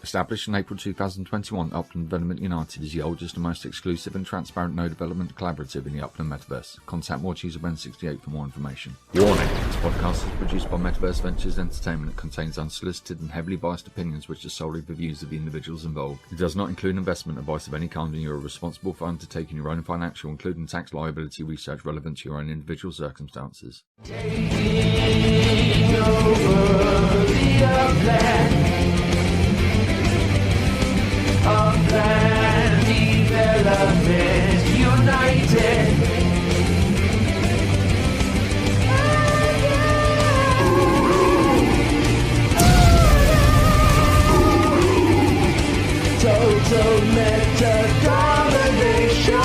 Established in April 2021, Upland Development United is the oldest and most exclusive and transparent no development collaborative in the Upland Metaverse. Contact Watch User Ben68 for more information. Warning: this podcast is produced by Metaverse Ventures Entertainment and contains unsolicited and heavily biased opinions which are solely the views of the individuals involved. It does not include investment advice of any kind, and you are responsible for undertaking your own financial, including tax liability research relevant to your own individual circumstances. Taking over the Upland Development United. Total meta domination.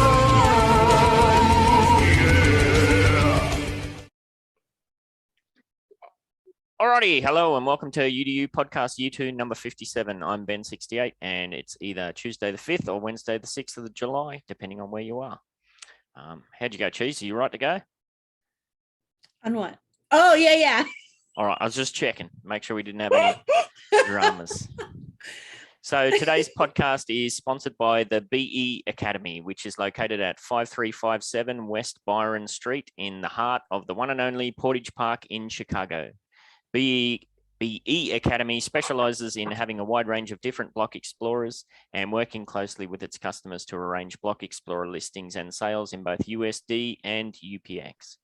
Alrighty, hello and welcome to UDU Podcast U2 number 57. I'm Ben68 and it's either Tuesday the 5th or Wednesday the 6th of July, depending on where you are. How'd you go, Cheese? Are you right to go? On what? Oh, yeah. All right, I was just checking, make sure we didn't have any dramas. So today's podcast is sponsored by the Mbe Academy, which is located at 5357 West Byron Street in the heart of the one and only Portage Park in Chicago. Mbe Academy specializes in having a wide range of different block explorers and working closely with its customers to arrange block explorer listings and sales in both USD and UPX.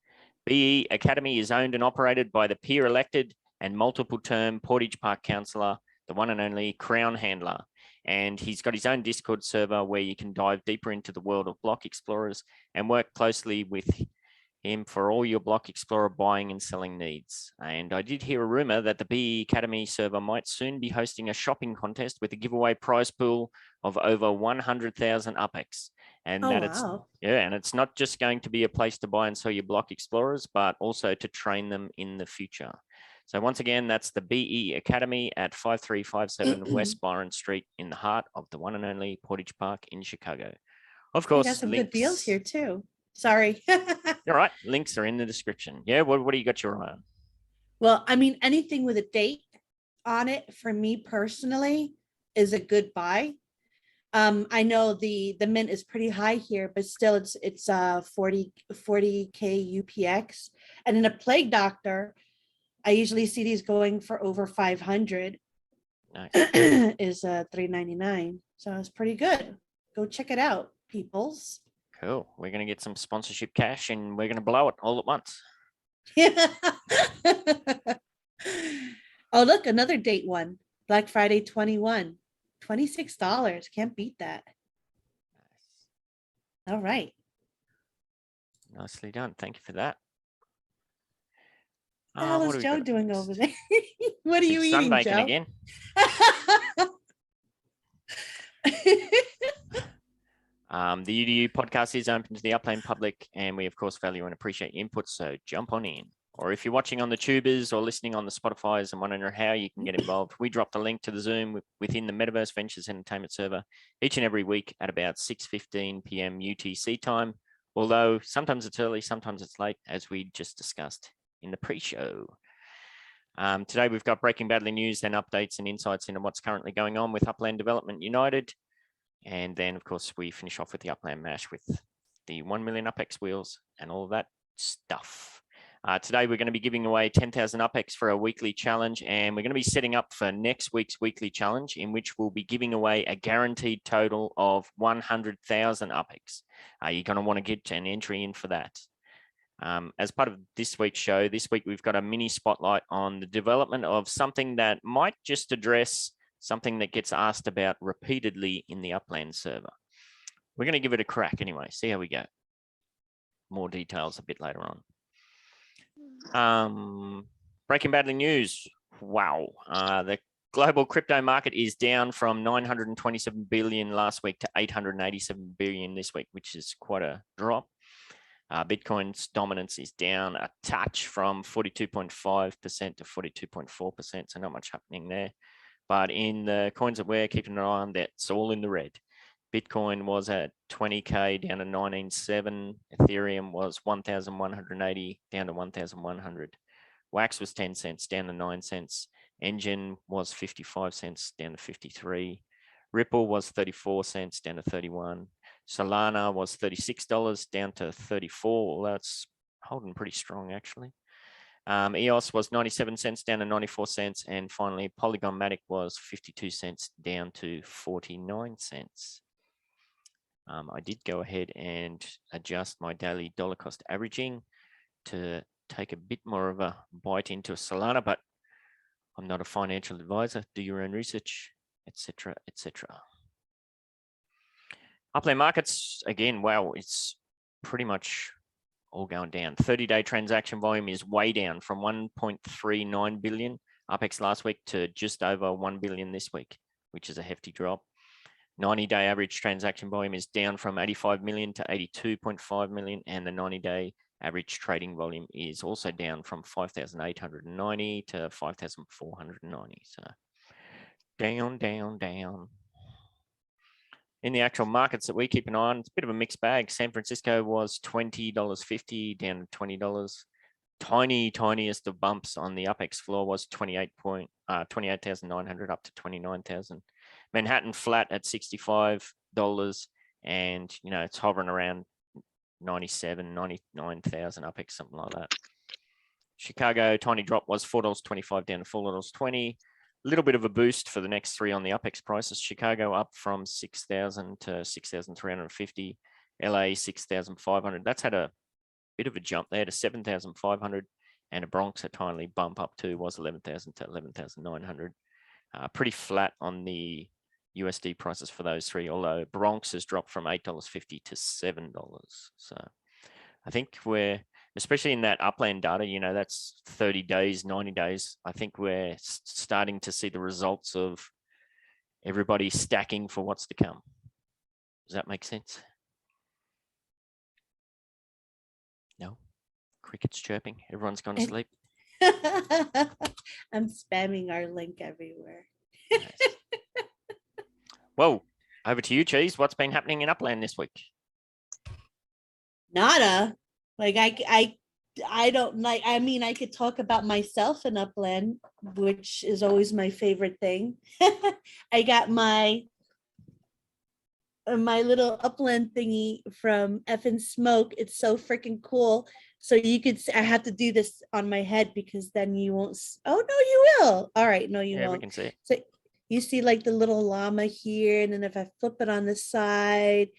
Mbe Academy is owned and operated by the peer-elected and multiple-term Portage Park councillor, the one and only Crown Handler. And he's got his own Discord server where you can dive deeper into the world of block explorers and work closely with him for all your block explorer buying and selling needs. And I did hear a rumor that the Mbe Academy server might soon be hosting a shopping contest with a giveaway prize pool of over 100,000 UPX. And it's not just going to be a place to buy and sell your block explorers, but also to train them in the future. So once again, that's the Mbe Academy at 5357 West Byron Street in the heart of the one and only Portage Park in Chicago. Of course, we got some good deals here too. Sorry. You're right. Links are in the description. Yeah. What do you got your eye on? Well, I mean, anything with a date on it for me personally is a good buy. I know the mint is pretty high here, but still it's 40K UPX. And in a Plague Doctor, I usually see these going for over 500. Nice. Is $399. So it's pretty good. Go check it out, peoples. Cool. We're going to get some sponsorship cash and we're going to blow it all at once. Oh, look, another date one. Black Friday 21. $26. Can't beat that. All right. Nicely done. Thank you for that. What the hell is Joe doing over there? What are you eating, sunbaking Joe? Again. The UDU podcast is open to the Upland public, and we, of course, value and appreciate your input, so jump on in. Or if you're watching on the tubers or listening on the Spotify's and wondering how you can get involved, we dropped a link to the Zoom within the Metaverse Ventures Entertainment server each and every week at about 6:15 p.m. UTC time, although sometimes it's early, sometimes it's late, as we just discussed in the pre-show. Today, we've got breaking badly news and updates and insights into what's currently going on with Upland Development United. And then, of course, we finish off with the Upland Mash with the 1 million UPX wheels and all of that stuff. Today, we're going to be giving away 10,000 UPX for a weekly challenge, and we're going to be setting up for next week's weekly challenge, in which we'll be giving away a guaranteed total of 100,000 UPX. You're going to want to get an entry in for that. As part of this week's show, this week we've got a mini spotlight on the development of something that might just address something that gets asked about repeatedly in the Upland server. We're going to give it a crack anyway, see how we go. More details a bit later on. Breaking badly news. Wow. The global crypto market is down from 927 billion last week to 887 billion this week, which is quite a drop. Bitcoin's dominance is down a touch from 42.5% to 42.4%, so not much happening there. But in the coins that we're keeping an eye on, that's all in the red. Bitcoin was at 20K down to 19.7. Ethereum was 1,180 down to 1,100. Wax was 10 cents down to 9 cents. Engine was 55 cents down to 53. Ripple was 34 cents down to 31. Solana was $36 down to 34. Well, that's holding pretty strong actually. EOS was 97 cents down to 94 cents. And finally, Polygon Matic was 52 cents down to 49 cents. I did go ahead and adjust my daily dollar cost averaging to take a bit more of a bite into Solana, but I'm not a financial advisor. Do your own research, etc., etc. Upland markets, again, wow, it's pretty much all going down. 30-day transaction volume is way down from 1.39 billion UPEX last week to just over 1 billion this week, which is a hefty drop. 90-day average transaction volume is down from 85 million to 82.5 million, and the 90-day average trading volume is also down from 5,890 to 5,490. So down, down, down. In the actual markets that we keep an eye on, it's a bit of a mixed bag. San Francisco was $20.50 down to $20. Tiniest of bumps on the UPEX floor was 28,900 up to 29,000. Manhattan flat at $65, and it's hovering around 97, 99,000 UPEX, something like that. Chicago tiny drop was $4.25 down to $4.20. A little bit of a boost for the next three on the UPEX prices. Chicago up from 6,000 to 6,350. LA 6,500. That's had a bit of a jump there to 7,500, and a Bronx a tiny bump up to was 11,000 to 11,900. Pretty flat on the USD prices for those three, although Bronx has dropped from $8.50 to $7. So I think we're, especially in that Upland data, that's 30 days, 90 days. I think we're starting to see the results of everybody stacking for what's to come. Does that make sense? No? Crickets chirping. Everyone's gone to sleep. I'm spamming our link everywhere. Nice. Whoa, over to you, Cheese. What's been happening in Upland this week? Nada. Like I don't like, I mean, I could talk about myself in Upland, which is always my favorite thing. I got my little Upland thingy from Effin Smoke. It's so freaking cool. So you could, I have to do this on my head because then you won't. Oh, no, you will. All right. No, you won't. We can see it. So you see like the little llama here. And then if I flip it on the side,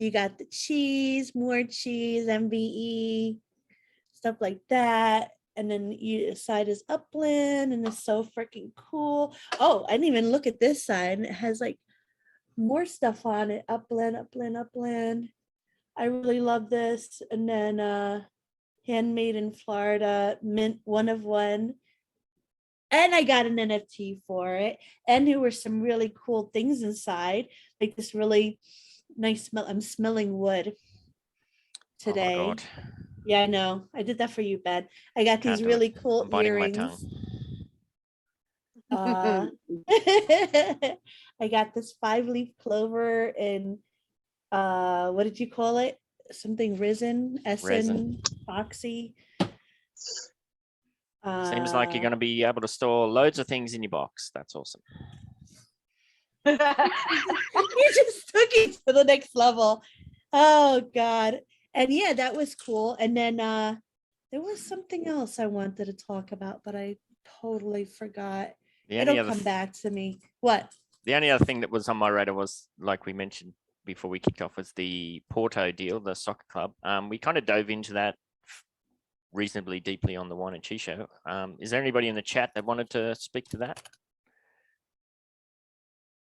you got the cheese, more cheese, MBE, stuff like that. And then you side is Upland, and it's so freaking cool. Oh, I didn't even look at this side. It has like more stuff on it. Upland, Upland, Upland. I really love this. And then handmade in Florida, mint 1 of 1. And I got an NFT for it. And there were some really cool things inside, like this really nice smell. I'm smelling wood today. Oh my God. Yeah, I know. I did that for you, Ben. I got these really cool earrings. I got this 5-leaf clover and what did you call it? Something resin, boxy. Seems like you're going to be able to store loads of things in your box. That's awesome. You just took it to the next level. Oh God. And yeah, that was cool. And then there was something else I wanted to talk about, but I totally forgot. It'll come back to me. What? The only other thing that was on my radar was, like we mentioned before we kicked off, was the Porto deal, the soccer club. We kind of dove into that reasonably deeply on the Wine and Cheese show. Is there anybody in the chat that wanted to speak to that?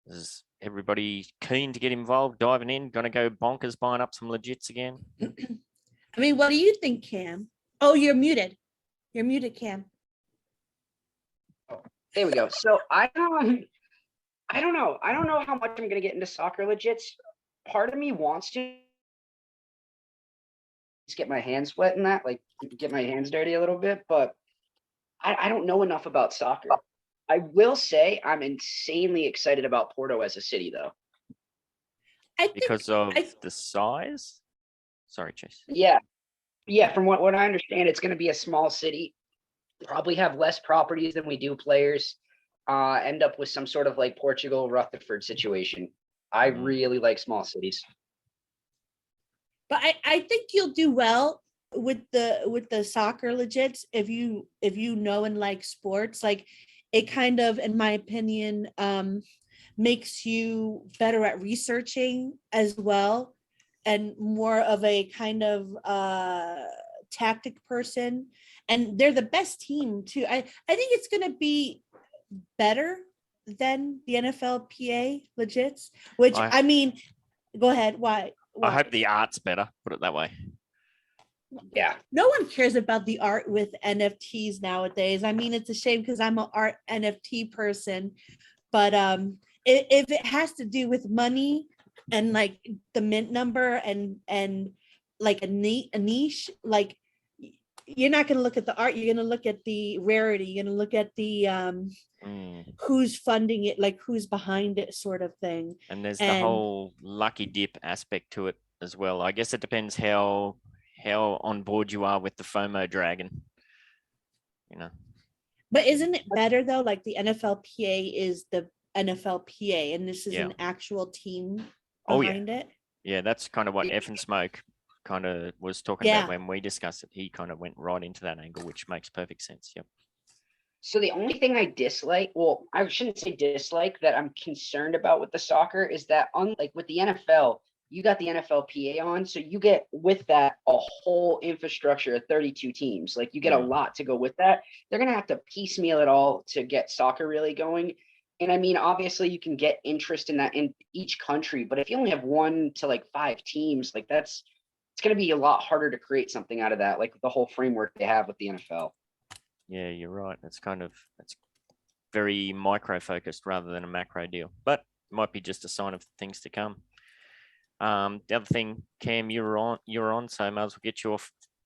Is everybody keen to get involved, diving in, gonna go bonkers buying up some legits again? I mean, what do you think, Cam? Oh, you're muted. You're muted, Cam. There we go. So I don't know. I don't know how much I'm gonna get into soccer legits. Part of me wants to just get my hands wet in that, like get my hands dirty a little bit, but I don't know enough about soccer. I will say I'm insanely excited about Porto as a city, though. Because of the size? Sorry, Chase. Yeah. From what I understand, it's going to be a small city. Probably have less properties than we do players. end up with some sort of like Portugal, Rutherford situation. I really like small cities. But I think you'll do well with the soccer legits if you know and like sports. Like it kind of, in my opinion, makes you better at researching as well, and more of a kind of tactic person. And they're the best team too. I think it's gonna be better than the NFLPA legits, which I mean, go ahead. Why? I hope the art's better, put it that way. Yeah. No one cares about the art with NFTs nowadays. I mean, it's a shame because I'm an art NFT person, but if it has to do with money and like the mint number and like a niche, like you're not going to look at the art, you're going to look at the rarity, you're going to look at the who's funding it, like who's behind it, sort of thing. And there's the whole lucky dip aspect to it as well. I guess it depends how on board you are with the FOMO dragon, you know. But isn't it better though? Like the NFLPA is the NFLPA, and this is an actual team behind it. Yeah, that's kind of what F and Smoke kind of was talking about when we discussed it. He kind of went right into that angle, which makes perfect sense. Yep. So the only thing I dislike, well, I shouldn't say dislike, that I'm concerned about with the soccer is that unlike with the NFL, you got the NFLPA on, so you get with that a whole infrastructure of 32 teams. Like you get a lot to go with that. They're going to have to piecemeal it all to get soccer really going. And I mean, obviously you can get interest in that in each country, but if you only have 1 to like 5 teams, like it's going to be a lot harder to create something out of that, like the whole framework they have with the NFL. Yeah, you're right. It's very micro focused rather than a macro deal, but it might be just a sign of things to come. The other thing, Cam, you're on, so I might as well get your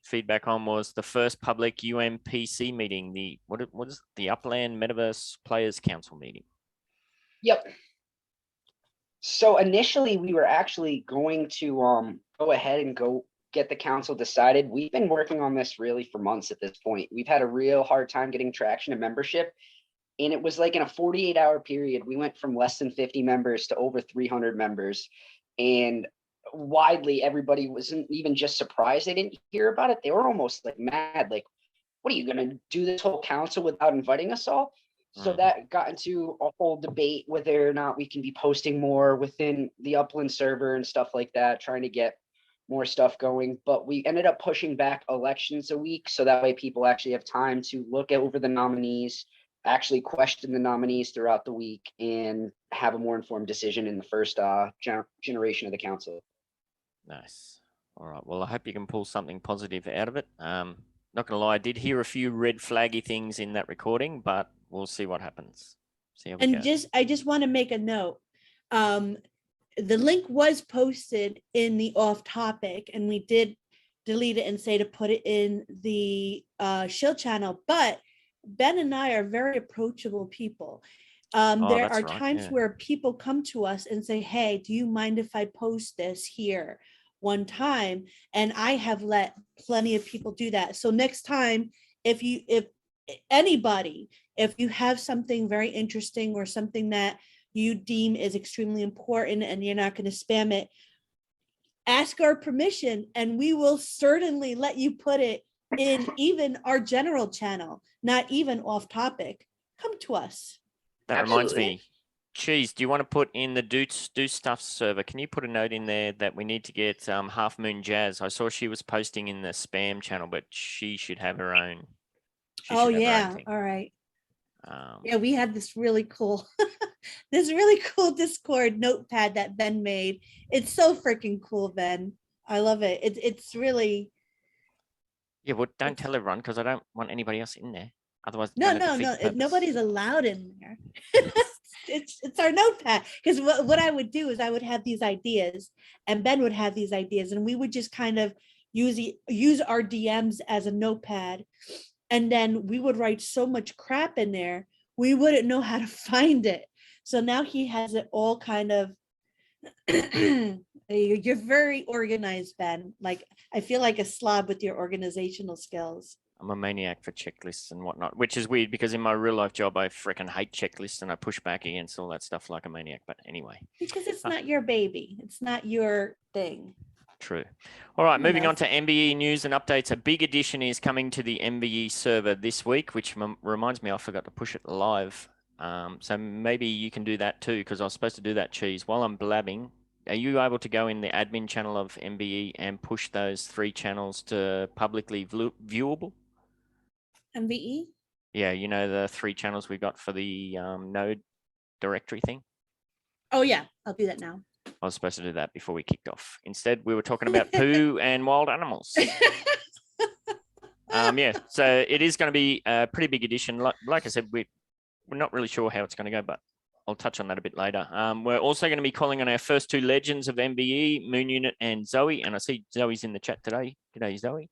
feedback on, was the first public UMPC meeting, the what is it? The Upland Metaverse Players Council meeting. Yep. So initially we were actually going to go ahead and go get the council decided. We've been working on this really for months at this point. We've had a real hard time getting traction and membership. And it was like in a 48-hour period, we went from less than 50 members to over 300 members. And widely, everybody wasn't even just surprised they didn't hear about it. They were almost like mad, like, what are you going to do this whole council without inviting us all? So that got into a whole debate whether or not we can be posting more within the Upland server and stuff like that, trying to get more stuff going. But we ended up pushing back elections a week, so that way people actually have time to look over the nominees, actually question the nominees throughout the week, and have a more informed decision in the first generation of the council. Nice. All right. Well, I hope you can pull something positive out of it. Not gonna lie, I did hear a few red flaggy things in that recording, but we'll see what happens. See how we go. I just want to make a note. The link was posted in the off topic, and we did delete it and say to put it in the show channel, but Ben and I are very approachable people. There are times where people come to us and say, hey, do you mind if I post this here one time? And I have let plenty of people do that. So next time, if anybody, if you have something very interesting or something that you deem is extremely important and you're not going to spam it, ask our permission and we will certainly let you put it in even our general channel, not even off topic. Come to us. That reminds me, Cheese, do you want to put in the Do Stuff server? Can you put a note in there that we need to get Half Moon Jazz? I saw she was posting in the spam channel, but she should have her own. Oh yeah, all right. Yeah, we had this really cool Discord notepad that Ben made. It's so freaking cool, Ben. I love it. It's really. Yeah, well, don't tell everyone because I don't want anybody else in there. Otherwise, no, nobody's allowed in there. it's our notepad, because what I would do is I would have these ideas and Ben would have these ideas, and we would just kind of use our DMs as a notepad, and then we would write so much crap in there we wouldn't know how to find it. So now he has it all kind of. You're very organized, Ben. Like, I feel like a slob with your organizational skills. I'm a maniac for checklists and whatnot, which is weird because in my real life job, I freaking hate checklists and I push back against all that stuff like a maniac. But anyway. Because it's not your baby. It's not your thing. True. All right, Who moving on knows? to Mbe News and Updates. A big addition is coming to the Mbe server this week, which reminds me I forgot to push it live. So maybe you can do that too, because I was supposed to do that, Cheese. While I'm blabbing, are you able to go in the admin channel of Mbe and push those 3 channels to publicly viewable? MVE? Yeah, you know the 3 channels we got for the node directory thing? Oh, yeah. I'll do that now. I was supposed to do that before we kicked off. Instead, we were talking about poo and wild animals. Yeah, so it is going to be a pretty big addition. Like I said, we're not really sure how it's going to go, but I'll touch on that a bit later. We're also going to be calling on our first 2 legends of MBE, Moon Unit and Zoe. And I see Zoe's in the chat today. G'day, Zoe.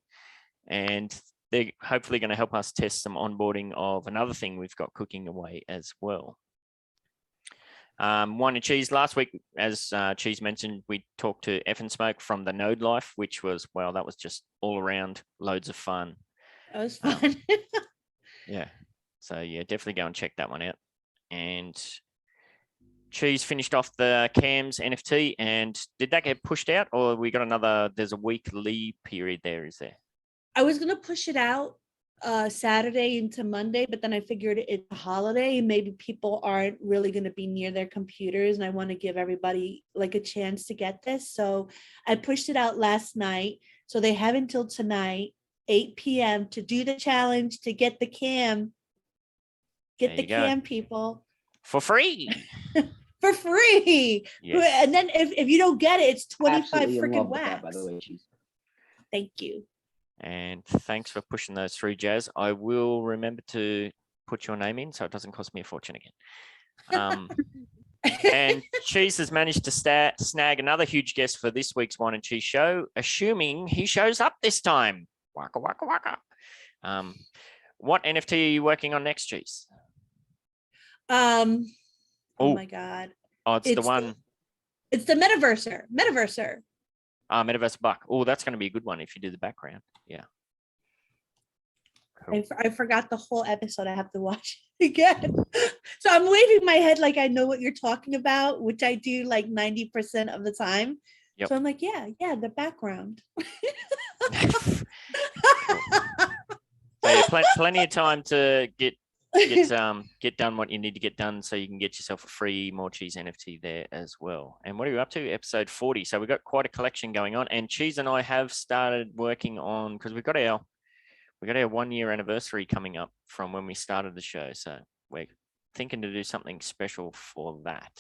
And they're hopefully going to help us test some onboarding of another thing we've got cooking away as well. Wine and Cheese. Last week, as Cheese mentioned, we talked to F and Smoke from the Node Life, which was, well, that was just all around loads of fun. That was fun. Yeah. So yeah, definitely go and check that one out. And Cheese finished off the CAMS NFT, and did that get pushed out, or we got another? There's a week leave period there, is there? I was gonna push it out Saturday into Monday, but then I figured it's a holiday and maybe people aren't really going to be near their computers, and I want to give everybody like a chance to get this. So I pushed it out last night. So they have until tonight, 8 p.m. to do the challenge to get the cam. Get the cam, people. For free. For free. Yes. And then if you don't get it, it's 25 Absolutely in freaking love with wax. that, by the way, Cheese. Thank you. And thanks for pushing those through, Jazz. I will remember to put your name in so it doesn't cost me a fortune again. And Cheese has managed to snag another huge guest for this week's Wine and Cheese show, assuming he shows up this time. Waka, waka, waka. What NFT are you working on next, Cheese? Oh my God. Oh, it's the one. It's the Metaverser. Metaverse Buck. Oh, that's going to be a good one if you do the background. Yeah. Cool. I forgot the whole episode. I have to watch it again. So I'm waving my head like I know what you're talking about, which I do like 90% of the time. Yep. So I'm like, yeah, the background. So yeah, plenty of time to get done what you need to get done so you can get yourself a free More Cheese NFT there as well. And what are you up to? Episode 40. So we've got quite a collection going on, and Cheese and I have started working on, because we got our 1 year anniversary coming up from when we started the show. So we're thinking to do something special for that.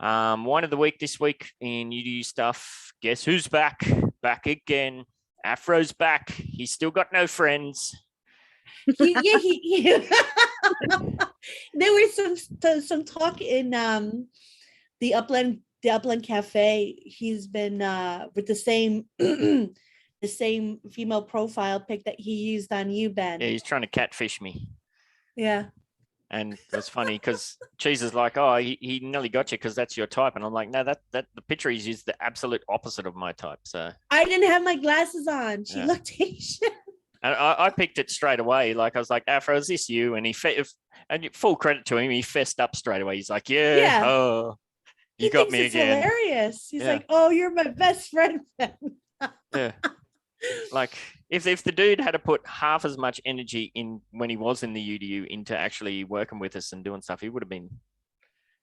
Wine of the week this week in UDU stuff. Guess who's back? Back again. Afro's back. He's still got no friends. There was some talk in the Upland Cafe. He's been with the same the same female profile pic that he used on you, Ben. Yeah, he's trying to catfish me. Yeah. And it's funny because Cheese is like, oh, he nearly got you because that's your type. And I'm like, no, that the picture he's used the absolute opposite of my type. So I didn't have my glasses on. She looked Asian. And I picked it straight away. Like I was like, Afro, is this you? And and full credit to him, he fessed up straight away. He's like, yeah. Oh, you got me again. Hilarious. He's like, oh, you're my best friend. Yeah. Like if the dude had to put half as much energy in when he was in the UDU into actually working with us and doing stuff, he would have been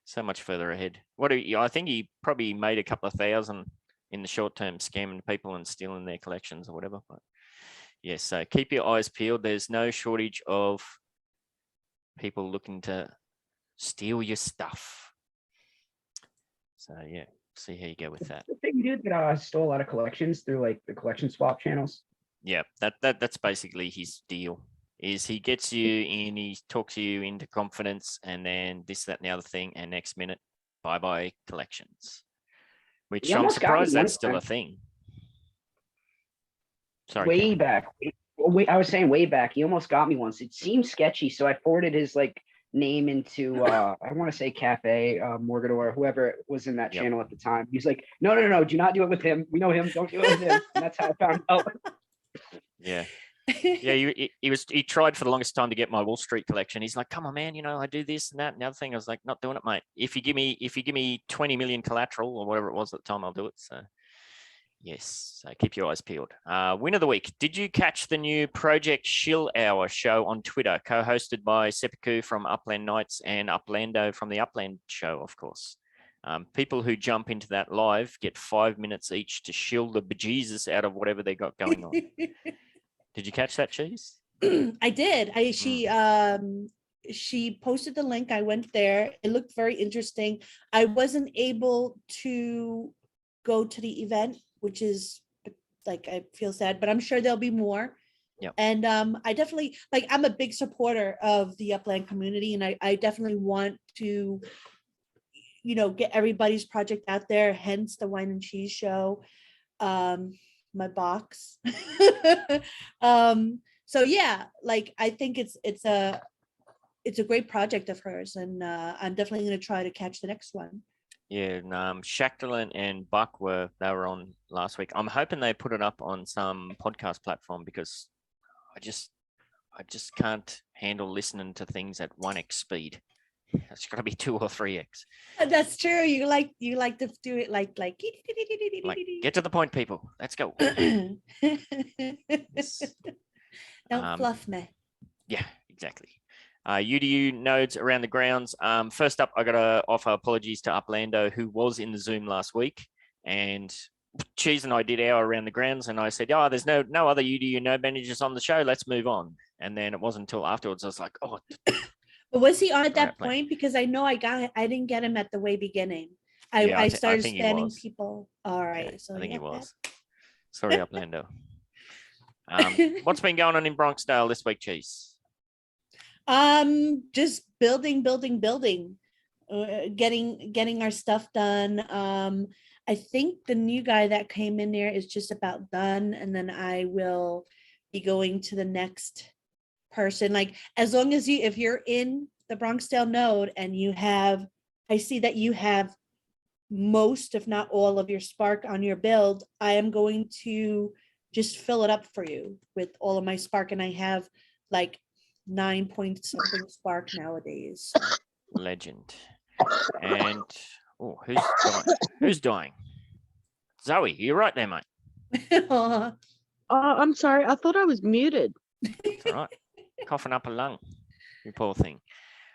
so much further ahead. I think he probably made a couple of thousand in the short term scamming people and stealing their collections or whatever. But yes, so keep your eyes peeled. There's no shortage of people looking to steal your stuff. So yeah, see how you go with that. The thing dude that stole a lot of collections through like the collection swap channels. Yeah, that's basically his deal. Is he gets you in, he talks you into confidence, and then this, that, and the other thing, and next minute, bye collections. Which I'm surprised that's still a thing. Sorry. Way back. I was saying way back. He almost got me once. It seemed sketchy, so I forwarded his like name into I want to say Cafe Morgador, whoever was in that channel at the time. He's like, no, do not do it with him. We know him. Don't do it with him. And that's how I found out. Yeah. Yeah, he tried for the longest time to get my Wall Street collection. He's like, come on, man, I do this and that and the other thing. I was like, not doing it, mate. If you give me 20 million collateral or whatever it was at the time, I'll do it. So yes, so keep your eyes peeled. Win of the week. Did you catch the new Project Shill Hour show on Twitter, co-hosted by Seppuku from Upland Nights and Uplando from the Upland show, of course? People who jump into that live get 5 minutes each to shill the bejesus out of whatever they got going on. Did you catch that, Cheese? I did. She posted the link. I went there. It looked very interesting. I wasn't able to go to the event, which is like, I feel sad, but I'm sure there'll be more. Yeah. And I definitely, like, I'm a big supporter of the Upland community, and I definitely want to, get everybody's project out there, hence the wine and cheese show, my box. So yeah, like, I think it's a great project of hers, and I'm definitely going to try to catch the next one. Yeah, Shacklin and Buck were on last week. I'm hoping they put it up on some podcast platform, because I just can't handle listening to things at 1x speed. It's got to be 2 or 3x. That's true. You like to do it like get to the point, people. Let's go. Don't fluff me. Yeah, exactly. UDU nodes around the grounds. First up, I got to offer apologies to Uplando, who was in the Zoom last week, and Cheese and I did our around the grounds, and I said, there's no other UDU node managers on the show. Let's move on. And then it wasn't until afterwards I was like, oh. But was he on at that point? Because I know I didn't get him at the way beginning. I started spamming people. All right. Yeah, so I think he was. That. Sorry, Uplando. What's been going on in Bronxdale this week, Cheese? Just building, getting our stuff done. I think the new guy that came in there is just about done, and then I will be going to the next person. Like, as long as if you're in the Bronxdale node and I see that you have most, if not all, of your Spark on your build, I am going to just fill it up for you with all of my Spark, and I have like 9 point something Spark nowadays. Legend. And who's dying? Zoe, you're right there, mate. I'm sorry. I thought I was muted. It's all right. Coughing up a lung, you poor thing.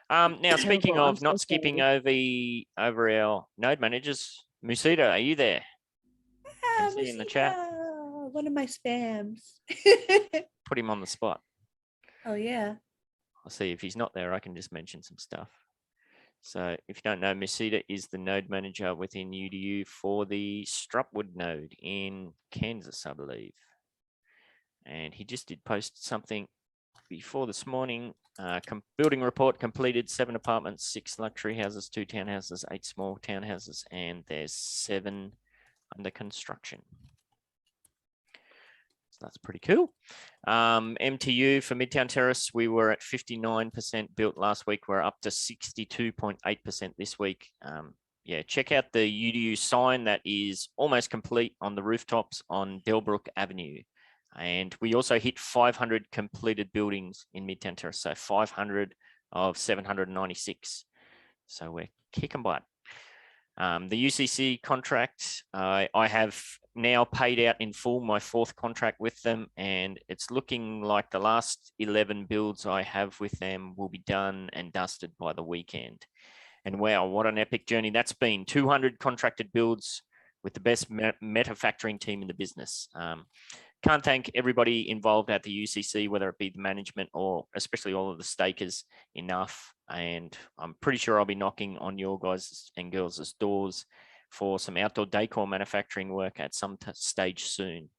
Now, speaking of not skipping over our node managers, Musita, are you there? I see you in the chat. One of my spams. Put him on the spot. Oh yeah. I'll see if he's not there. I can just mention some stuff. So if you don't know, Musita is the node manager within UDU for the Strupwood node in Kansas, I believe. And he just did post something before this morning. Building report completed: 7 apartments, 6 luxury houses, 2 townhouses, 8 small townhouses, and there's 7 under construction. So that's pretty cool. MTU for Midtown Terrace, we were at 59% built last week. We're up to 62.8% this week. Yeah, check out the UDU sign that is almost complete on the rooftops on Delbrook Avenue. And we also hit 500 completed buildings in Midtown Terrace. So 500 of 796. So we're kicking butt. The UCC contract, I have now paid out in full my 4th contract with them, and it's looking like the last 11 builds I have with them will be done and dusted by the weekend. And wow, what an epic journey that's been. 200 contracted builds with the best metafactoring team in the business. Can't thank everybody involved at the UCC, whether it be the management or especially all of the stakers, enough. And I'm pretty sure I'll be knocking on your guys' and girls' doors for some outdoor decor manufacturing work at some stage soon.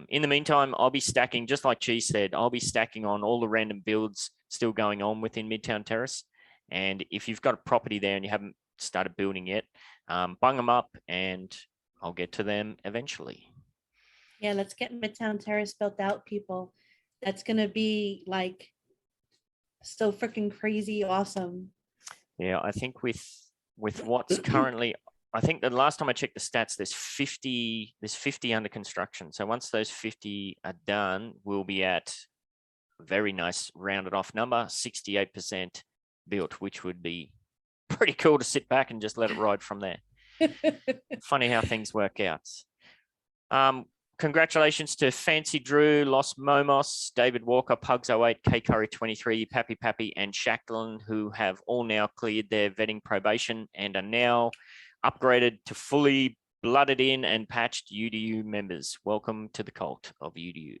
In the meantime, I'll be stacking, just like Cheese said, I'll be stacking on all the random builds still going on within Midtown Terrace. And if you've got a property there and you haven't started building yet, bung them up and I'll get to them eventually. Yeah, let's get Midtown Terrace built out, people. That's going to be like so freaking crazy awesome. Yeah, I think with what's currently I think the last time I checked the stats, there's 50 under construction. So once those 50 are done, we'll be at a very nice rounded off number, 68% built, which would be pretty cool to sit back and just let it ride from there. Funny how things work out. Congratulations to Fancy Drew, Los Momos, David Walker, Pugs08, K Curry 23, Pappy Pappy, and Shacklen, who have all now cleared their vetting probation and are now upgraded to fully blooded in and patched UDU members. Welcome to the cult of UDU.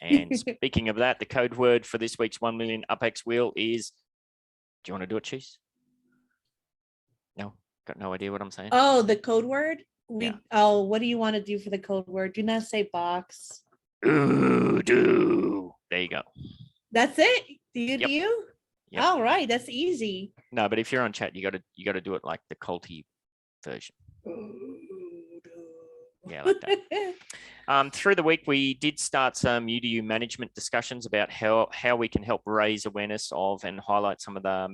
And speaking of that, the code word for this week's 1 million UpX wheel is, do you want to do it, Cheese? No, got no idea what I'm saying. Oh, the code word? Yeah. Oh, what do you want to do for the code word? Do not say box. UDU. There you go. That's it? The UDU? Yep. All right, that's easy. No, but if you're on chat, you got to do it like the culty version. Yeah, like that. Through the week, we did start some UDU management discussions about how we can help raise awareness of and highlight some of the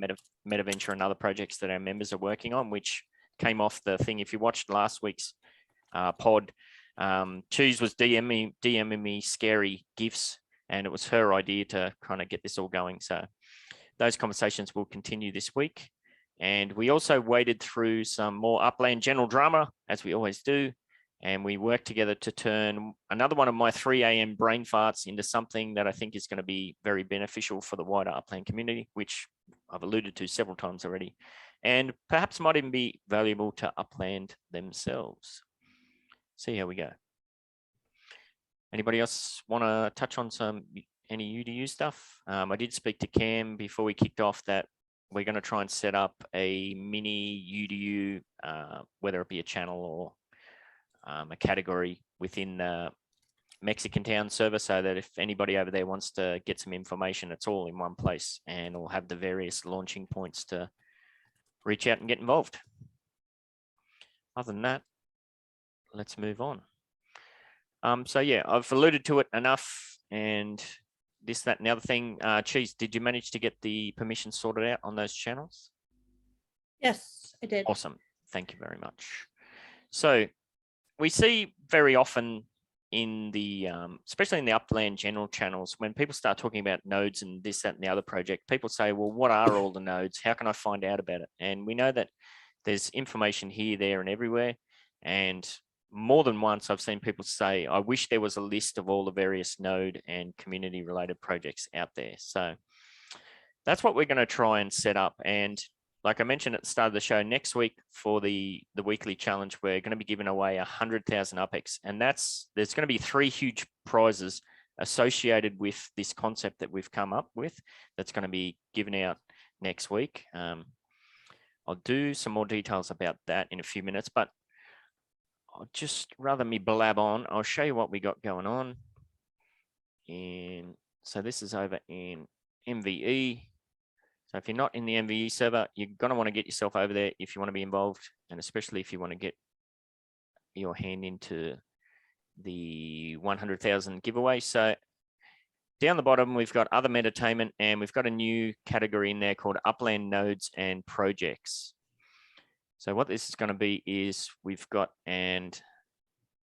MetaVenture and other projects that our members are working on, which came off the thing. If you watched last week's pod, Cheese was DMing me scary gifs, and it was her idea to kind of get this all going. So those conversations will continue this week. And we also waded through some more Upland general drama, as we always do. And we worked together to turn another one of my 3 a.m. brain farts into something that I think is going to be very beneficial for the wider Upland community, which I've alluded to several times already, and perhaps might even be valuable to Upland themselves. See how we go. Anybody else want to touch on any UDU stuff? I did speak to Cam before we kicked off that we're going to try and set up a mini UDU, whether it be a channel or a category within the Mexican Town server, so that if anybody over there wants to get some information, it's all in one place, and we'll have the various launching points to reach out and get involved. Other than that, let's move on. So yeah, I've alluded to it enough, and this, that, and the other thing. Cheese, did you manage to get the permission sorted out on those channels? Yes, I did. Awesome. Thank you very much. So we see very often in the, especially in the Upland general channels, when people start talking about nodes and this, that, and the other project, people say, well, what are all the nodes? How can I find out about it? And we know that there's information here, there, and everywhere. And more than once, I've seen people say, I wish there was a list of all the various node and community related projects out there. So that's what we're going to try and set up. And like I mentioned at the start of the show, next week for the weekly challenge, we're going to be giving away 100,000 UpX, and there's going to be 3 huge prizes associated with this concept that we've come up with that's going to be given out next week. I'll do some more details about that in a few minutes, but I'll just, rather me blab on, I'll show you what we got going on. And so this is over in MVE. So if you're not in the MVE server, you're going to want to get yourself over there if you want to be involved, and especially if you want to get your hand into the 100,000 giveaway. So down the bottom, we've got other entertainment, and we've got a new category in there called Upland Nodes and Projects. So what this is going to be is we've got an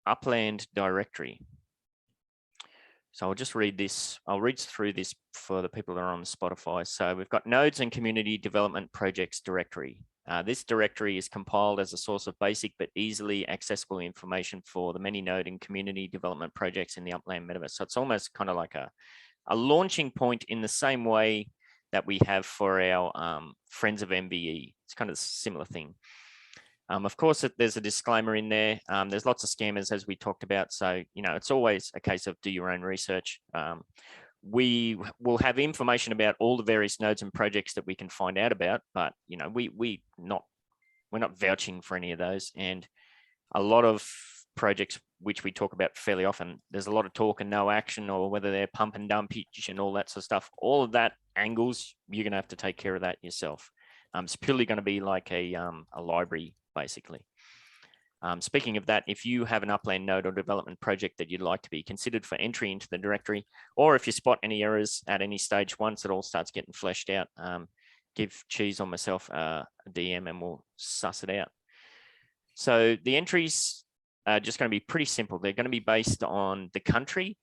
Upland directory. So I'll just read this. I'll read through this for the people that are on Spotify. So we've got Nodes and Community Development Projects directory. This directory is compiled as a source of basic but easily accessible information for the many node and community development projects in the Upland Metaverse. So it's almost kind of like a launching point in the same way that we have for our Friends of MBE. It's kind of a similar thing. Of course, there's a disclaimer in there. There's lots of scammers, as we talked about. So, you know, it's always a case of do your own research. We will have information about all the various nodes and projects that we can find out about, but, you know, we're not vouching for any of those. And a lot of projects which we talk about fairly often, there's a lot of talk and no action, or whether they're pump and dump and all that sort of stuff. All of that angles, you're going to have to take care of that yourself. It's purely going to be like a library, basically. Speaking of that, if you have an Upland node or development project that you'd like to be considered for entry into the directory, or if you spot any errors at any stage once it all starts getting fleshed out, give Cheese or myself a DM and we'll suss it out. So the entries are just going to be pretty simple. They're going to be based on the country,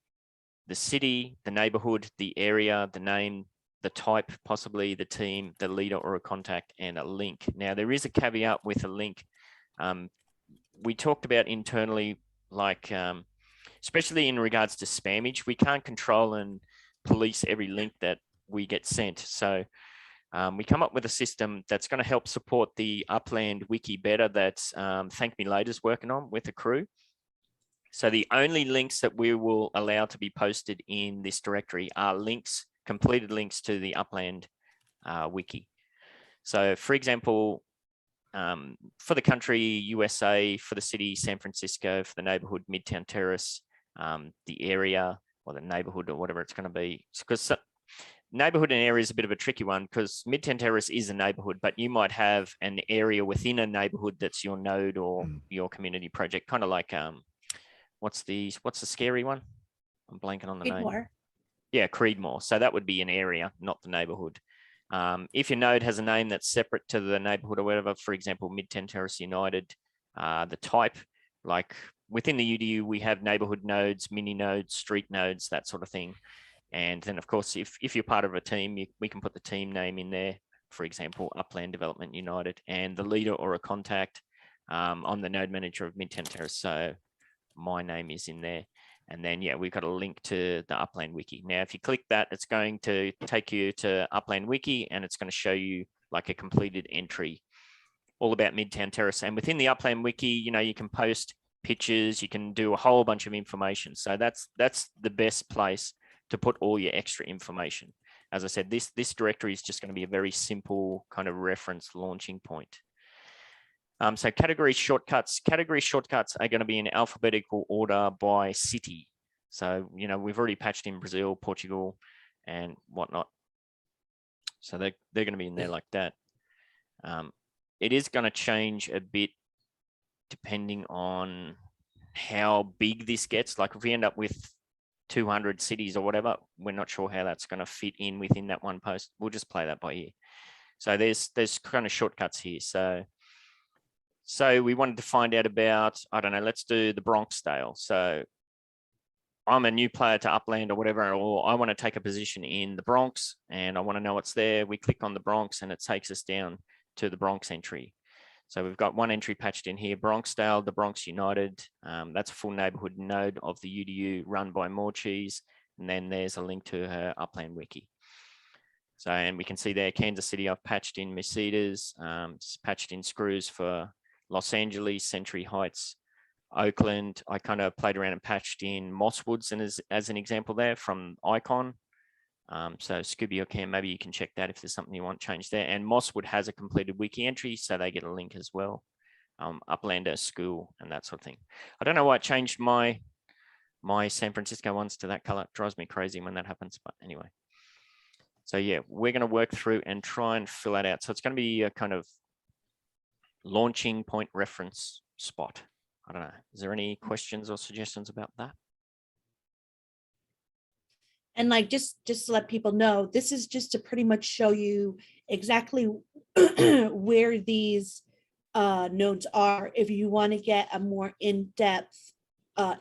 the city, the neighborhood, the area, the name, the type, possibly the team, the leader or a contact, and a link. Now, there is a caveat with a link. We talked about internally, like, especially in regards to spammage, we can't control and police every link that we get sent. So we come up with a system that's going to help support the Upland Wiki better that Thank Me Later's working on with the crew. So the only links that we will allow to be posted in this directory are links, completed links to the Upland Wiki. So for example, for the country, USA, for the city, San Francisco, for the neighborhood, Midtown Terrace, the area or the neighborhood or whatever it's going to be. Because neighborhood and area is a bit of a tricky one because Midtown Terrace is a neighborhood, but you might have an area within a neighborhood that's your node or your community project, kind of like what's the scary one? I'm blanking on the name. Creedmoor. Yeah, Creedmoor. So that would be an area, not the neighborhood. If your node has a name that's separate to the neighborhood or whatever, for example, Midtown Terrace United, the type, like within the UDU, we have neighborhood nodes, mini nodes, street nodes, that sort of thing. And then, of course, if you're part of a team, we can put the team name in there, for example, Upland Development United, and the leader or a contact. I'm the node manager of Midtown Terrace, so my name is in there. And then, yeah, we've got a link to the Upland Wiki. Now, if you click that, it's going to take you to Upland Wiki, and it's going to show you like a completed entry all about Midtown Terrace. And within the Upland Wiki, you know, you can post pictures, you can do a whole bunch of information. So that's the best place to put all your extra information. As I said, this directory is just going to be a very simple kind of reference launching point. So category shortcuts are going to be in alphabetical order by city. So, you know, we've already patched in Brazil, Portugal, and whatnot. So they're going to be in there like that. It is going to change a bit depending on how big this gets. Like if we end up with 200 cities or whatever, we're not sure how that's going to fit in within that one post. We'll just play that by ear. So there's kind of shortcuts here. So we wanted to find out about, I don't know, let's do the Bronx style. So I'm a new player to Upland or whatever, or I want to take a position in the Bronx and I want to know what's there. We click on the Bronx and it takes us down to the Bronx entry. So we've got one entry patched in here, Bronx style, the Bronx United. That's a full neighborhood node of the UDU run by Portage. And then there's a link to her Upland Wiki. So, and we can see there, Kansas City, I've patched in Mercedes, patched in screws for Los Angeles, Century Heights, Oakland. I kind of played around and patched in Mosswoods and as an example there from Icon. So Scooby or Cam, maybe you can check that if there's something you want changed there. And Mosswood has a completed wiki entry, so they get a link as well. Uplander School and that sort of thing. I don't know why it changed my San Francisco ones to that color. It drives me crazy when that happens, but anyway. So yeah, we're going to work through and try and fill that out. So it's going to be a kind of launching point reference spot. I don't know. Is there any questions or suggestions about that? And like, just to let people know, this is just to pretty much show you exactly where these nodes are. If you want to get a more in-depth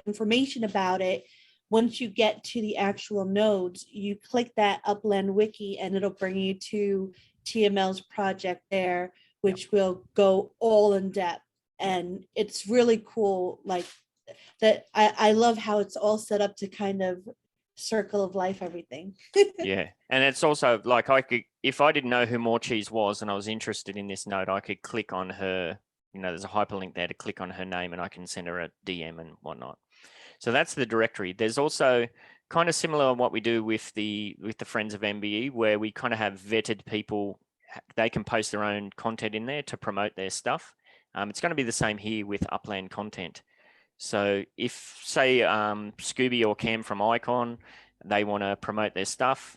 information about it, once you get to the actual nodes, you click that Upland Wiki and it'll bring you to TML's project there, which will go all in depth. And it's really cool. Like that, I love how it's all set up to kind of circle of life everything. Yeah, and it's also like I could, if I didn't know who More Cheese was and I was interested in this node, I could click on her, you know, there's a hyperlink there to click on her name and I can send her a DM and whatnot. So that's the directory. There's also kind of similar what we do with the Friends of Mbe, where we kind of have vetted people. They can post their own content in there to promote their stuff. It's going to be the same here with Upland content. So if, say, Scooby or Cam from Icon, they want to promote their stuff,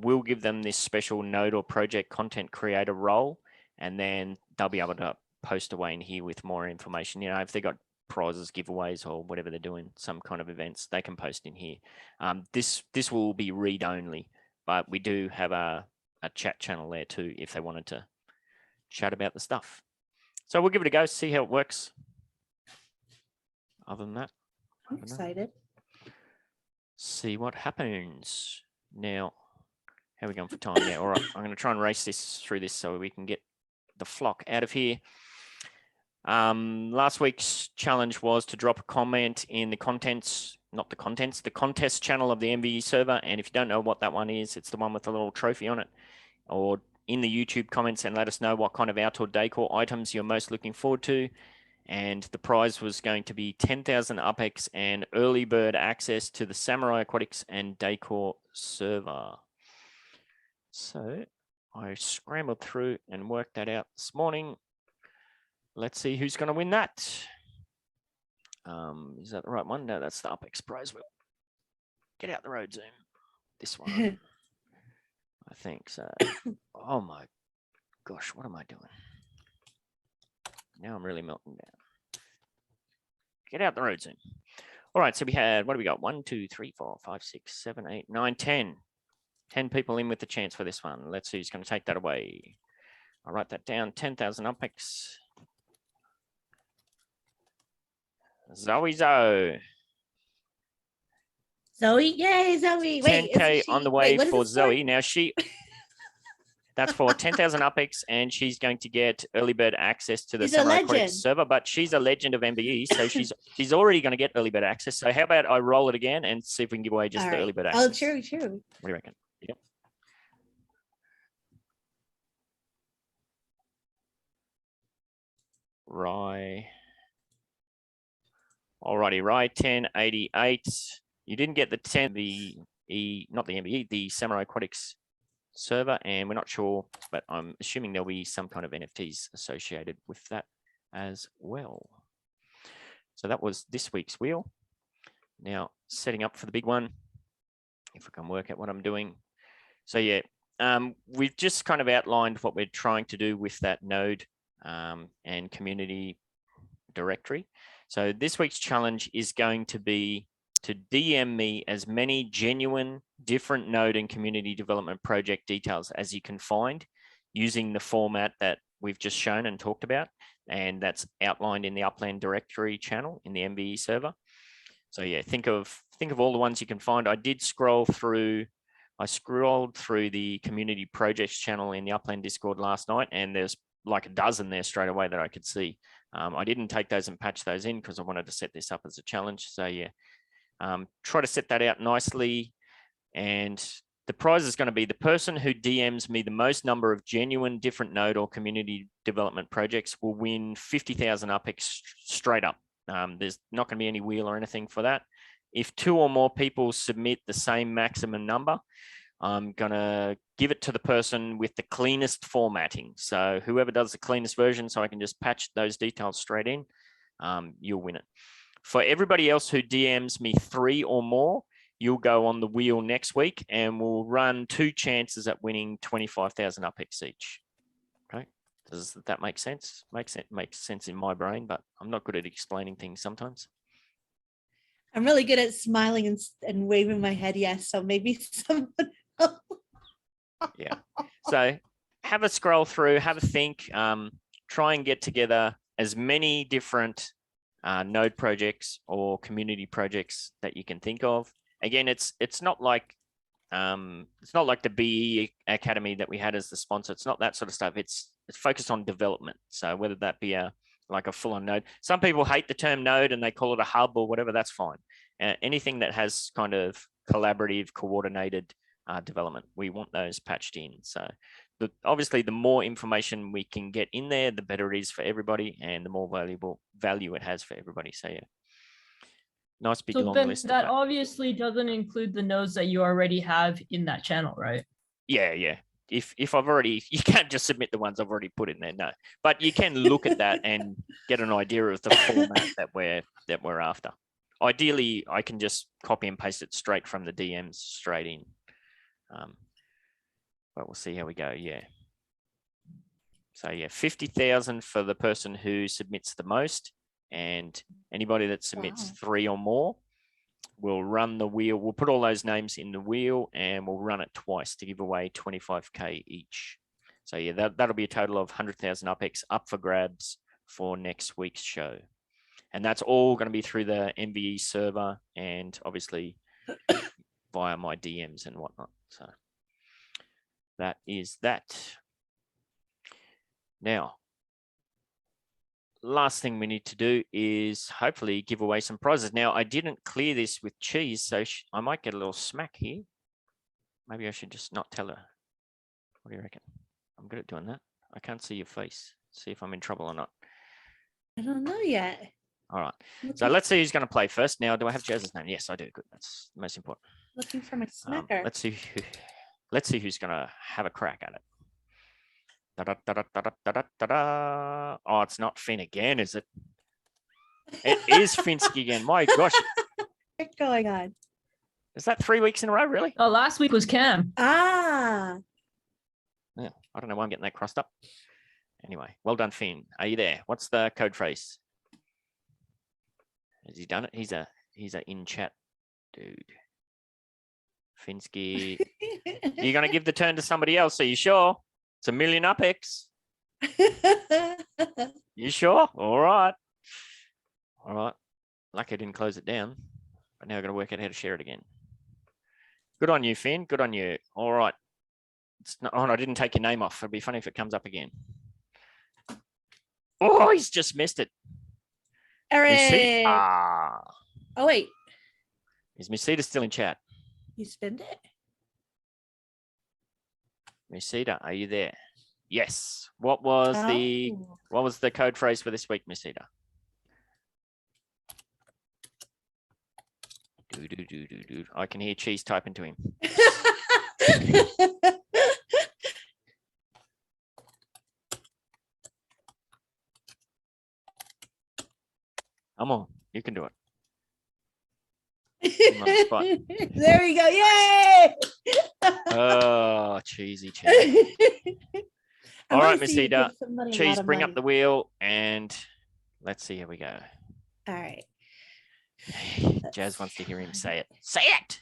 we'll give them this special node or project content creator role, and then they'll be able to post away in here with more information. You know, if they got prizes, giveaways, or whatever they're doing, some kind of events, they can post in here. This will be read only, but we do have a chat channel there too if they wanted to chat about the stuff. So we'll give it a go, see how it works. Other than that, I'm excited. see what happens. Now, how are we going for time? Yeah, all right. I'm going to try and race through this so we can get the flock out of here. Last week's challenge was to drop a comment in the contents, not the contents, the contest channel of the Mbe server. And if you don't know what that one is, it's the one with the little trophy on it, or in the YouTube comments, and let us know what kind of outdoor decor items you're most looking forward to. And the prize was going to be 10,000 UPEX and early bird access to the Samurai Aquatics and Decor server. So I scrambled through and worked that out this morning. Let's see who's going to win that. Is that the right one? No, that's the UPEX prize. Will get out the road, Zoom. This one, I think so. Oh my gosh, what am I doing? Now I'm really melting down. Get out the road, Zoom. All right, so we had, what do we got? 1, 2, 3, 4, 5, 6, 7, 8, 9, 10. 10 people in with the chance for this one. Let's see who's going to take that away. I'll write that down. 10,000 UPEX. Zoe. Zoe, yay, Zoe. Wait, 10K on the way for Zoe. Now that's for 10,000 UPEX, and she's going to get early bird access to the Samurai Aquatics server, but she's a legend of Mbe, so she's already going to get early bird access. So how about I roll it again and see if we can give away just the early bird access? Oh, true. What do you reckon? Yep. Right. Alrighty, right, 1088. You didn't get the 10, not the Mbe, the Samurai Aquatics server, and we're not sure, but I'm assuming there'll be some kind of NFTs associated with that as well. So that was this week's wheel. Now setting up for the big one, if I can work out what I'm doing. So yeah, we've just kind of outlined what we're trying to do with that node and community directory. So this week's challenge is going to be to DM me as many genuine different node and community development project details as you can find using the format that we've just shown and talked about. And that's outlined in the Upland directory channel in the Mbe server. So yeah, think of all the ones you can find. I scrolled through the community projects channel in the Upland Discord last night, and there's like a dozen there straight away that I could see. I didn't take those and patch those in because I wanted to set this up as a challenge. So yeah, try to set that out nicely. And the prize is going to be the person who DMs me the most number of genuine different node or community development projects will win 50,000 UPEX straight up. There's not going to be any wheel or anything for that. If 2 or more people submit the same maximum number, I'm going to give it to the person with the cleanest formatting. So whoever does the cleanest version, so I can just patch those details straight in, you'll win it. For everybody else who DMs me 3 or more, you'll go on the wheel next week, and we'll run 2 chances at winning 25,000 UPEX each. Okay, does that make sense? Makes sense in my brain, but I'm not good at explaining things sometimes. I'm really good at smiling and waving my head yes, so maybe someone else. Yeah, so have a scroll through, have a think, try and get together as many different node projects or community projects that you can think of. Again, it's not like the BE Academy that we had as the sponsor. It's not that sort of stuff. It's focused on development. So whether that be like a full-on node, some people hate the term node and they call it a hub or whatever. That's fine. Anything that has kind of collaborative, coordinated development, we want those patched in. So obviously, the more information we can get in there, the better it is for everybody, and the more value it has for everybody. So yeah. Nice big long list. That obviously doesn't include the nodes that you already have in that channel, right? Yeah. If I've already, you can't just submit the ones I've already put in there, no. But you can look at that and get an idea of the format that we're after. Ideally, I can just copy and paste it straight from the DMs straight in. But we'll see how we go. Yeah. So yeah, 50,000 for the person who submits the most. And anybody that submits 3 or more, we'll run the wheel. We'll put all those names in the wheel and we'll run it twice to give away 25K each. So yeah, that'll be a total of 100,000 UPEX up for grabs for next week's show. And that's all going to be through the Mbe server and obviously via my DMs and whatnot. So that is that. Now, last thing we need to do is hopefully give away some prizes. Now, I didn't clear this with Cheese, so I might get a little smack here. Maybe I should just not tell her. What do you reckon? I'm good at doing that. I can't see your face. See if I'm in trouble or not. I don't know yet. All right. So let's see who's going to play first. Now, do I have Jazz's name? Yes, I do. Good. That's the most important. Looking for my smacker. Let's see who's going to have a crack at it. Da-da-da-da-da-da-da-da. Oh, it's not Finn again, is it? It is Finsky again. My gosh. What's going on? Is that 3 weeks in a row, really? Oh, last week was Cam. Ah. Yeah, I don't know why I'm getting that crossed up. Anyway, well done, Finn. Are you there? What's the code phrase? Has he done it? He's a in chat dude. Finsky. You're gonna give the turn to somebody else, are you sure? It's 1 million UPX. You sure? All right. All right. Lucky I didn't close it down. But now I've got to work out how to share it again. Good on you, Finn. Good on you. All right. It's not, oh, no, I didn't take your name off. It'd be funny if it comes up again. Oh, he's just missed it. Eric. Ah. Oh, wait. Is Misita still in chat? You spend it? Misita, are you there? Yes. What was the code phrase for this week, Misita? Do. I can hear Cheese typing to him. Come on, you can do it. On the spot. There we go. Yay! Oh, cheesy cheese. All right, Misita. Cheese, bring up the wheel and let's see how we go. All right. Jazz wants to hear him say it. Say it.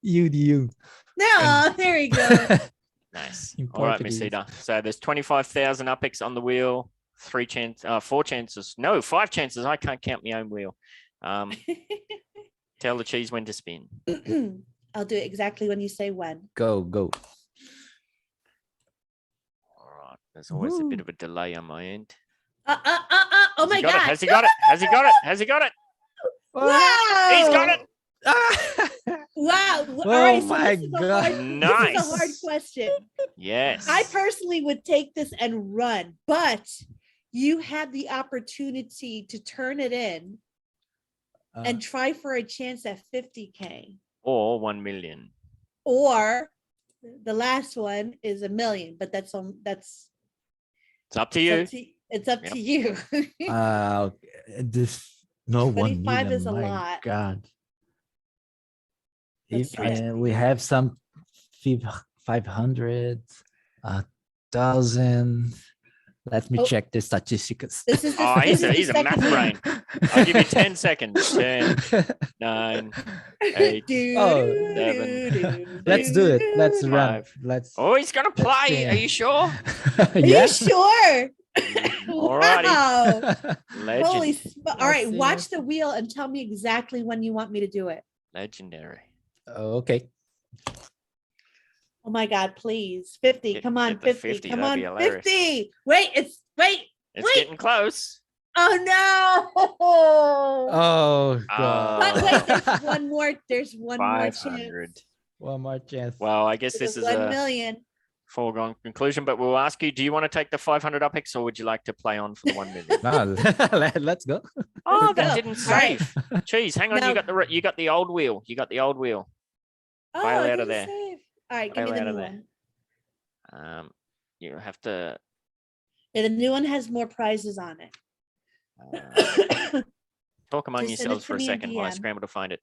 UDU. No, there we go. Nice. In All right, Portuguese. Misita. So there's 25,000 UPX on the wheel. 4 chances. No, 5 chances. I can't count my own wheel. Tell the cheese when to spin. I'll do it exactly when you say when. Go. All right. There's always a bit of a delay on my end. Oh my God. Has he got it? Has he got it? Has he got it? Wow. He's got it. Wow. Oh All right, so my this is God. This is a Nice. hard question. Yes. I personally would take this and run, but you had the opportunity to turn it in and try for a chance at 50K. Or 1 million. Or the last one is 1 million, but that's It's up to you. it's up to you. This no 1 25 million. is a My lot. God. That's If right. we have some 500, 1,000. Let me Oh. check the statistics. This is the, Oh, this he's is a the math second brain. I'll give you 10 seconds. 10, 9, 8. Let's do it. Let's Five. run. Let's. Oh, he's going to play. Are you sure? Are you sure? Alrighty. Wow. Legend. Holy all right, see. watch the wheel and tell me exactly when you want me to do it. Legendary. Okay. Oh my God, please. 50. Get- Come on, get the 50. 50, Come that'd on, be hilarious. 50. Wait, It's wait. getting close. Oh no. Oh But God. wait, there's one more. There's one more 500. chance. One more chance. Well, I guess For this the is 1 a million. foregone conclusion, but we'll ask you, do you want to take the 500 UPX or would you like to play on for the 1 million? No, let's go. Oh, that go. didn't All right. save. Cheese, hang on. No. You got the old wheel. You got the old wheel. Oh, Bail I out of didn't there. save. All right, give me Bail the out of new there. one. You have to Yeah, the new one has more prizes on it. talk among Just send it yourselves to for a me in second while I DM. scramble to find it.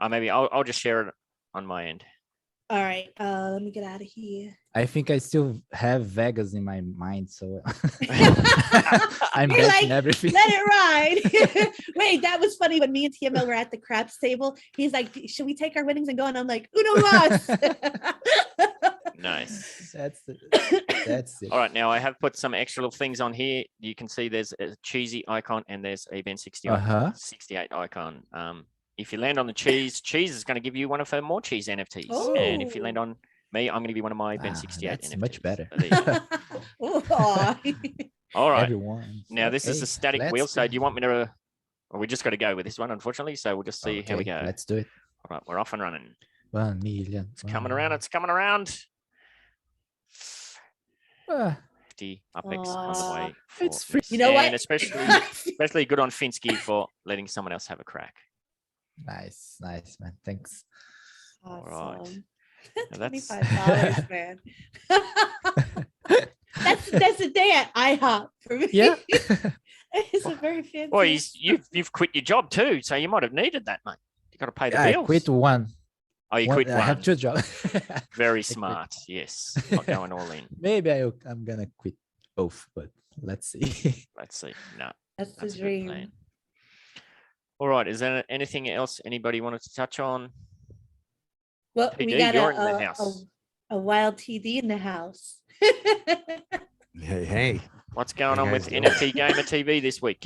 Maybe I'll just share it on my end. All right. Let me get out of here. I think I still have Vegas in my mind, so I'm You're betting like, everything. Let it ride. Wait, that was funny when me and TML were at the craps table. He's like, should we take our winnings and go? And I'm like, uno mas. Nice. That's it. All right, now I have put some extra little things on here. You can see there's a cheesy icon and there's a Ben 68, 68 icon. If you land on the cheese is going to give you one of her more cheese NFTs. And if you land on me, I'm going to give you one of my Ben 68 that's NFTs. much better. So there you go. Aw. All right. Everyone. Now this is a static wheel. So do you want me to? Well, we just got to go with this one, unfortunately. So we'll just see how we go. Let's do it. All right, we're off and running. 1 million. It's coming around. It's coming around. 50 UpX on the way. It's for free. this. You know what? And especially good on Finsky for letting someone else have a crack. Nice, man. Thanks. Awesome. right. Now that's- $25, man. that's a day at IHOP for me. Yeah. It's a very fancy. Well, you've quit your job too, so you might have needed that, mate. You got to pay the I bills. quit one. Oh, you quit I one. have 2 jobs. Very smart. Yes, not going all in. Maybe I'm gonna quit both, but let's see. Let's see. No, That's the that's a good dream. plan. All right. Is there anything else anybody wanted to touch on? Well, PD, we got you're in the house. a wild TD in the house. Hey. What's going Hey, on with guys doing? NFT Gamer TV this week?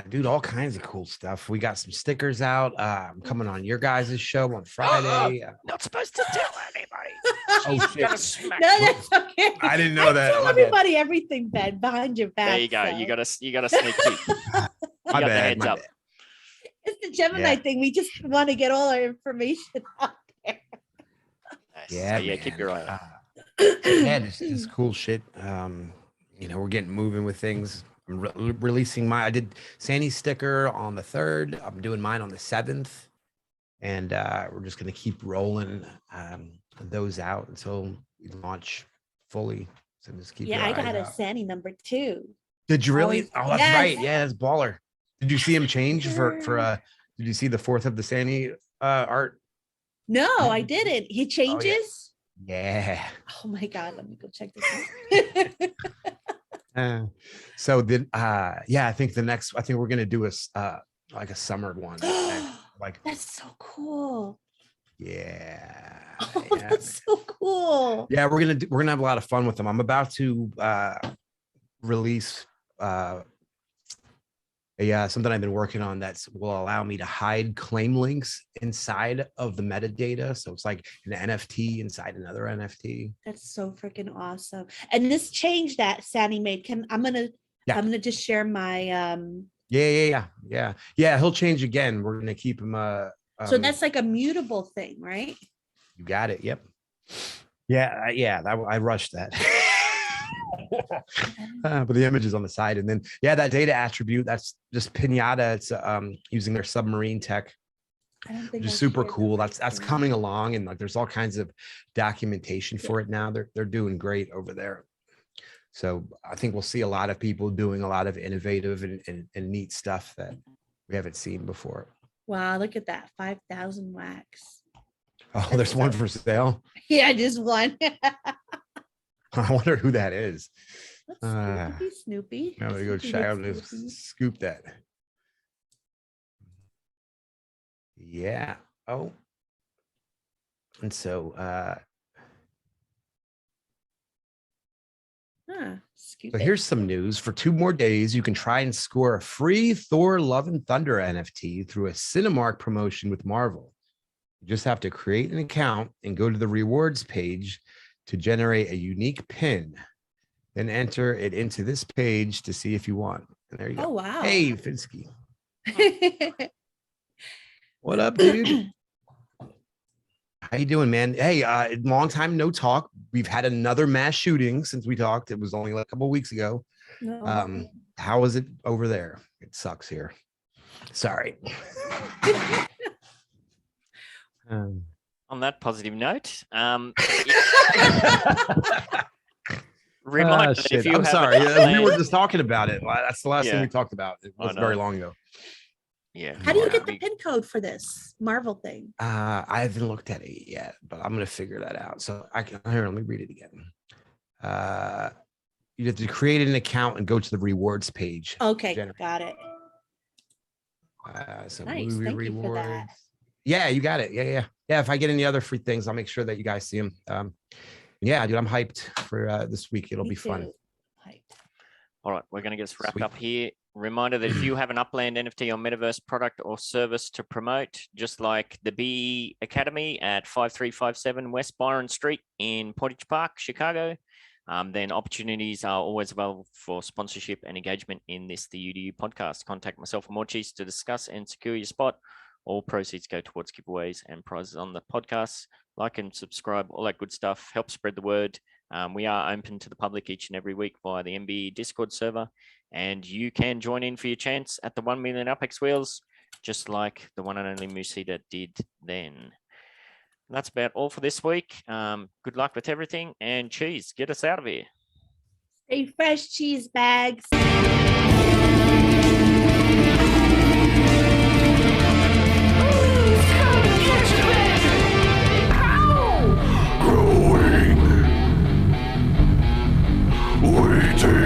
Dude, all kinds of cool stuff. We got some stickers out. I'm coming on your guys' show on Friday. Not supposed to tell anybody. Oh, She's shit. gonna smack No, you. that's okay. I didn't know that. Tell My bad. everybody everything, Ben, behind your back. There you go. so. You got to sneak peek. You My got the bad. heads My up. bad. It's the Gemini Yeah. thing. We just want to get all our information out there. Nice. Yeah, So, keep your eye out. Yeah, just cool shit. We're getting moving with things. I'm releasing I did Sandy's sticker on the 3rd. I'm doing mine on the 7th. And we're just going to keep rolling those out until we launch fully. So just keep Yeah, your I eyes got a out. Sandy number 2. Did you really? Always- Oh, that's Yes. right. Yeah, that's baller. Did you see him change for Sure. did you see the 4th of the Sandy art? No, I didn't. He changes. Yeah. Oh my God, let me go check this out. So then I think we're gonna do like a summer one. Like That's so cool. yeah. Oh, Yeah. that's so cool. Yeah, we're gonna have a lot of fun with them. I'm about to release something I've been working on that will allow me to hide claim links inside of the metadata. So it's like an NFT inside another NFT. That's so freaking awesome. And this change that Sandy made, I'm gonna just share my Yeah. He'll change again. We're gonna keep him. so that's like a mutable thing, right? You got it. Yep. Yeah. I rushed that. But the image is on the side, and then that data attribute, that's just Pinata. It's using their submarine tech, I don't think which is I super shared cool. that That's with you. coming along, and like there's all kinds of documentation for it now. They're doing great over there. So I think we'll see a lot of people doing a lot of innovative and neat stuff that we haven't seen before. Wow, look at that. 5,000 wax. Oh, there's one for sale. Yeah, just one. I wonder who that is. Let's Snoopy. I'm gonna go Snoopy check out with and Snoopy. scoop that. Yeah. Oh. And so Scoop so it. here's some news. For 2 more days, you can try and score a free Thor Love and Thunder NFT through a Cinemark promotion with Marvel. You just have to create an account and go to the rewards page to generate a unique pin. Then enter it into this page to see if you won. And there you go. Oh wow. Hey, Finsky. What up, dude? How you doing, man? Hey, long time no talk. We've had another mass shooting since we talked. It was only like a couple weeks ago. No. How is it over there? It sucks here. Sorry. On that positive note, Ah, reminder that if shit. you I'm have sorry. an We Upland- were just talking about it. That's the last Yeah. thing we talked about. It I wasn't know. very long ago. Yeah. How do you yeah, get the we- pin code for this Marvel thing? I haven't looked at it yet, but I'm gonna figure that out. So I can here. Let me read it again. You have to create an account and go to the rewards page. Okay, Generate. got it. So Nice, movie thank you for that. rewards. Yeah, you got it. Yeah. If I get any other free things, I'll make sure that you guys see them. Yeah, dude, I'm hyped for this week. It'll Me be fun. too. Hyped. All right, we're going to get this wrapped Sweet. up here. Reminder that if you have an Upland NFT or Metaverse product or service to promote, just like the Mbe Academy at 5357 West Byron Street in Portage Park, Chicago, then opportunities are always available for sponsorship and engagement in this, the UDU podcast. Contact myself or Portage to discuss and secure your spot. All proceeds go towards giveaways and prizes on the podcast. Like and subscribe, all that good stuff. Help spread the word. We are open to the public each and every week via the Mbe Discord server, and you can join in for your chance at the 1 million Apex wheels, just like the one and only Musita did then. That's about all for this week. Good luck with everything, and cheese, get us out of here. Stay fresh, cheese bags. Growing, waiting.